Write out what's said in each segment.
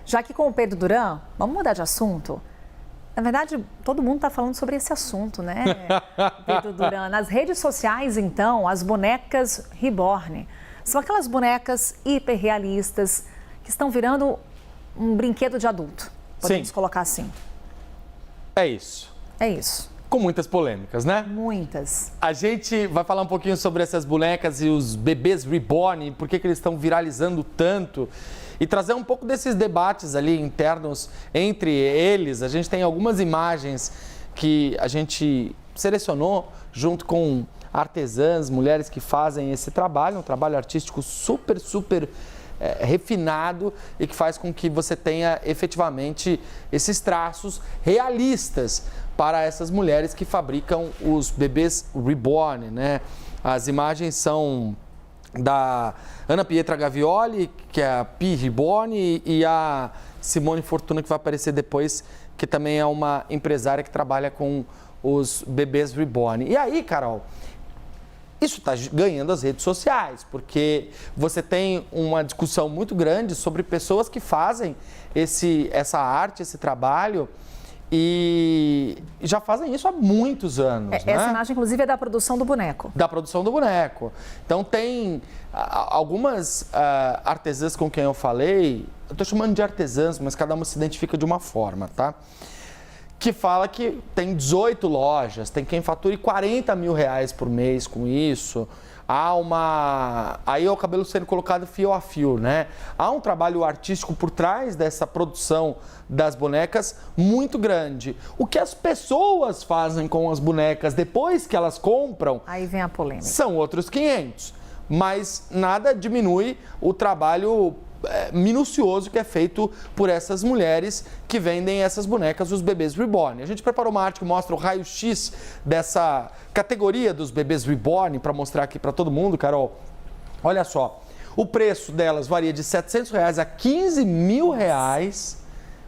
Já que com o Pedro Duran, vamos mudar de assunto? Na verdade, todo mundo está falando sobre esse assunto, né, Pedro Duran? Nas redes sociais, então, as bonecas Reborn. São aquelas bonecas hiperrealistas que estão virando um brinquedo de adulto. Podemos colocar assim. É isso. É isso. Com muitas polêmicas, né? Muitas. A gente vai falar um pouquinho sobre essas bonecas e os bebês reborn, por que eles estão viralizando tanto e trazer um pouco desses debates ali internos entre eles. A gente tem algumas imagens que a gente selecionou junto com artesãs, mulheres que fazem esse trabalho, um trabalho artístico super refinado e que faz com que você tenha efetivamente esses traços realistas para essas mulheres que fabricam os bebês reborn, né? As imagens são da Ana Pietra Gavioli, que é a Pi Reborn, e a Simone Fortuna, que vai aparecer depois, que também é uma empresária que trabalha com os bebês reborn. E aí, Carol, isso está ganhando as redes sociais, porque você tem uma discussão muito grande sobre pessoas que fazem essa arte, esse trabalho, e já fazem isso há muitos anos. Essa imagem, inclusive, é da produção do boneco. Da produção do boneco. Então, tem algumas artesãs com quem eu falei, eu estou chamando de artesãs, mas cada uma se identifica de uma forma, tá? Que fala que tem 18 lojas, tem quem fature 40 mil reais por mês com isso. Aí é o cabelo sendo colocado fio a fio, né? Há um trabalho artístico por trás dessa produção das bonecas muito grande. O que as pessoas fazem com as bonecas depois que elas compram... Aí vem a polêmica. São outros 500, mas nada diminui o trabalho minucioso que é feito por essas mulheres que vendem essas bonecas, os bebês reborn. A gente preparou uma arte que mostra o raio-x dessa categoria dos bebês reborn para mostrar aqui para todo mundo, Carol. Olha só, o preço delas varia de R$ 700 a R$ 15 mil,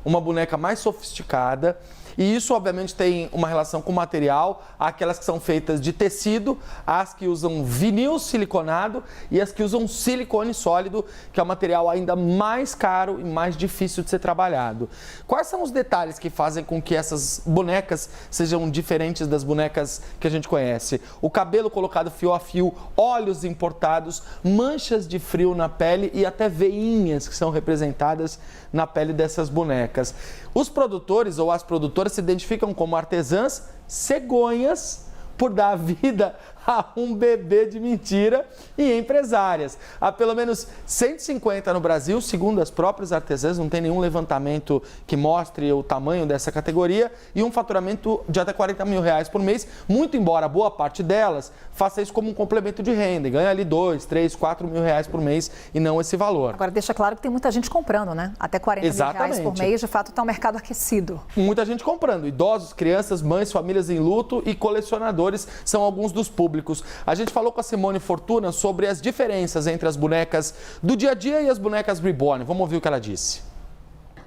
uma boneca mais sofisticada. E isso, obviamente, tem uma relação com o material, aquelas que são feitas de tecido, as que usam vinil siliconado e as que usam silicone sólido, que é um material ainda mais caro e mais difícil de ser trabalhado. Quais são os detalhes que fazem com que essas bonecas sejam diferentes das bonecas que a gente conhece? O cabelo colocado fio a fio, olhos importados, manchas de frio na pele e até veinhas que são representadas na pele dessas bonecas. Os produtores ou as produtoras se identificam como artesãs cegonhas por dar vida a um bebê de mentira e empresárias. Há pelo menos 150 no Brasil, segundo as próprias artesãs, não tem nenhum levantamento que mostre o tamanho dessa categoria, e um faturamento de até R$ 40 mil por mês, muito embora boa parte delas faça isso como um complemento de renda e ganha ali 2, 3, 4 mil reais por mês e não esse valor. Agora deixa claro que tem muita gente comprando, né? Até 40 mil reais por mês, de fato está um mercado aquecido. Muita gente comprando, idosos, crianças, mães, famílias em luto e colecionadores são alguns dos públicos. A gente falou com a Simone Fortuna sobre as diferenças entre as bonecas do dia a dia e as bonecas reborn. Vamos ouvir o que ela disse.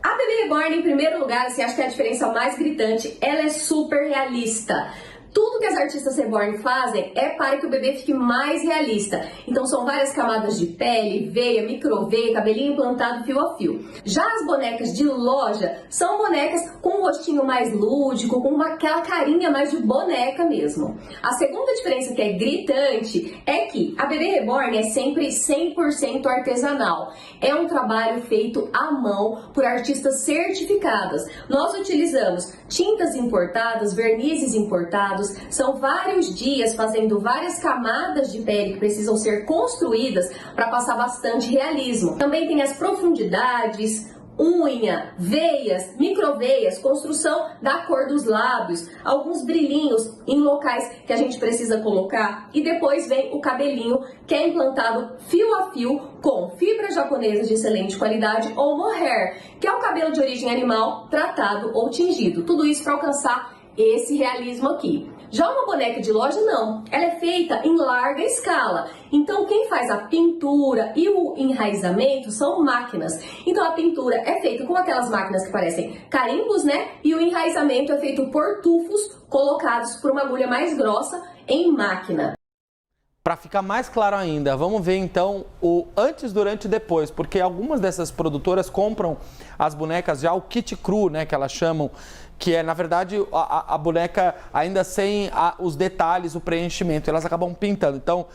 A bebê reborn, em primeiro lugar, assim, acho que é a diferença mais gritante, ela é super realista. Tudo que as artistas reborn fazem é para que o bebê fique mais realista. Então são várias camadas de pele, veia, microveia, cabelinho implantado fio a fio. Já as bonecas de loja são bonecas com um rostinho mais lúdico, com aquela carinha mais de boneca mesmo. A segunda diferença que é gritante é que a bebê reborn é sempre 100% artesanal. É um trabalho feito à mão por artistas certificadas. Nós utilizamos tintas importadas, vernizes importados. São vários dias fazendo várias camadas de pele que precisam ser construídas para passar bastante realismo. Também tem as profundidades, unha, veias, microveias, construção da cor dos lábios, alguns brilhinhos em locais que a gente precisa colocar, e depois vem o cabelinho, que é implantado fio a fio com fibra japonesa de excelente qualidade ou mohair, que é o cabelo de origem animal tratado ou tingido. Tudo isso para alcançar esse realismo aqui. Já uma boneca de loja, não. Ela é feita em larga escala. Então, quem faz a pintura e o enraizamento são máquinas. Então, a pintura é feita com aquelas máquinas que parecem carimbos, né? E o enraizamento é feito por tufos colocados por uma agulha mais grossa em máquina. Para ficar mais claro ainda, vamos ver então o antes, durante e depois, porque algumas dessas produtoras compram as bonecas já o kit cru, né, que elas chamam, que é, na verdade, a boneca ainda sem os detalhes, o preenchimento, elas acabam pintando. Então,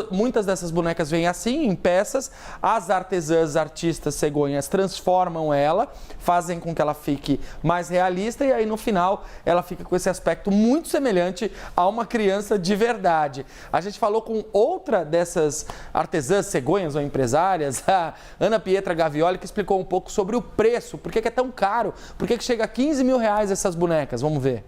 muitas dessas bonecas vêm assim, em peças, as artesãs, artistas, cegonhas transformam ela, fazem com que ela fique mais realista e aí no final ela fica com esse aspecto muito semelhante a uma criança de verdade. A gente falou com outra dessas artesãs, cegonhas ou empresárias, a Ana Pietra Gavioli, que explicou um pouco sobre o preço, por que é tão caro, por que chega a 15 mil reais essas bonecas, vamos ver.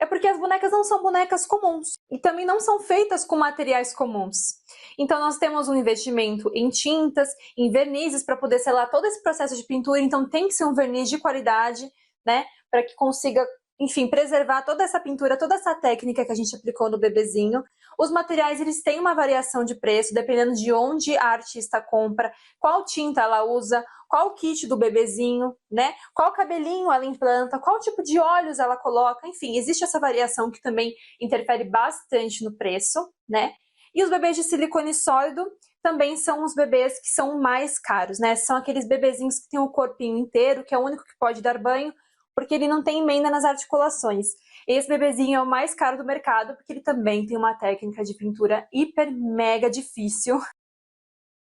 É porque as bonecas não são bonecas comuns e também não são feitas com materiais comuns. Então nós temos um investimento em tintas, em vernizes para poder selar todo esse processo de pintura, então tem que ser um verniz de qualidade, né, para que consiga, enfim, preservar toda essa pintura, toda essa técnica que a gente aplicou no bebezinho. Os materiais, eles têm uma variação de preço, dependendo de onde a artista compra, qual tinta ela usa, qual o kit do bebezinho, né? Qual cabelinho ela implanta, qual tipo de óleos ela coloca, enfim, existe essa variação que também interfere bastante no preço, né? E os bebês de silicone sólido também são os bebês que são mais caros, né? São aqueles bebezinhos que têm o corpinho inteiro, que é o único que pode dar banho, porque ele não tem emenda nas articulações. Esse bebezinho é o mais caro do mercado, porque ele também tem uma técnica de pintura hiper mega difícil.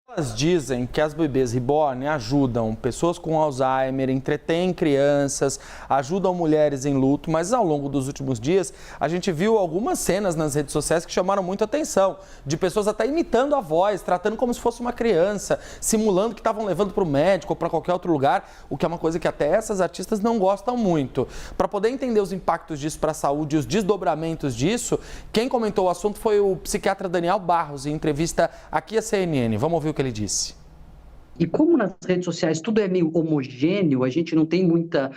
Elas dizem que as bebês reborn ajudam pessoas com Alzheimer, entretêm crianças, ajudam mulheres em luto, mas ao longo dos últimos dias a gente viu algumas cenas nas redes sociais que chamaram muito atenção, de pessoas até imitando a voz, tratando como se fosse uma criança, simulando que estavam levando para o médico ou para qualquer outro lugar, o que é uma coisa que até essas artistas não gostam muito. Para poder entender os impactos disso para a saúde e os desdobramentos disso, quem comentou o assunto foi o psiquiatra Daniel Barros, em entrevista aqui à CNN. Vamos ouvir o que ele disse. E como nas redes sociais tudo é meio homogêneo, a gente não tem muita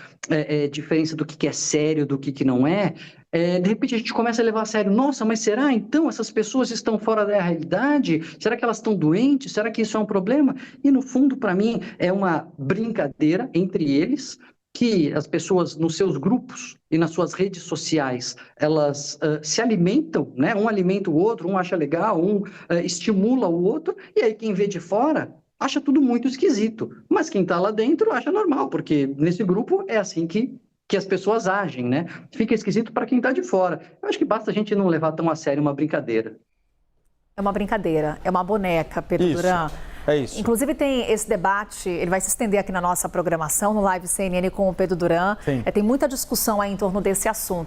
diferença do que é sério, do que não é, de repente a gente começa a levar a sério, nossa, mas será então essas pessoas estão fora da realidade? Será que elas estão doentes? Será que isso é um problema? E no fundo, para mim, é uma brincadeira entre eles, que as pessoas nos seus grupos e nas suas redes sociais, elas se alimentam, né? Um alimenta o outro, um acha legal, um estimula o outro, e aí quem vê de fora acha tudo muito esquisito. Mas quem está lá dentro acha normal, porque nesse grupo é assim que as pessoas agem, né? Fica esquisito para quem está de fora. Eu acho que basta a gente não levar tão a sério uma brincadeira. É uma brincadeira, é uma boneca, Pedro Duran. É isso. Inclusive tem esse debate, ele vai se estender aqui na nossa programação, no Live CNN com o Pedro Duran. Tem muita discussão aí em torno desse assunto.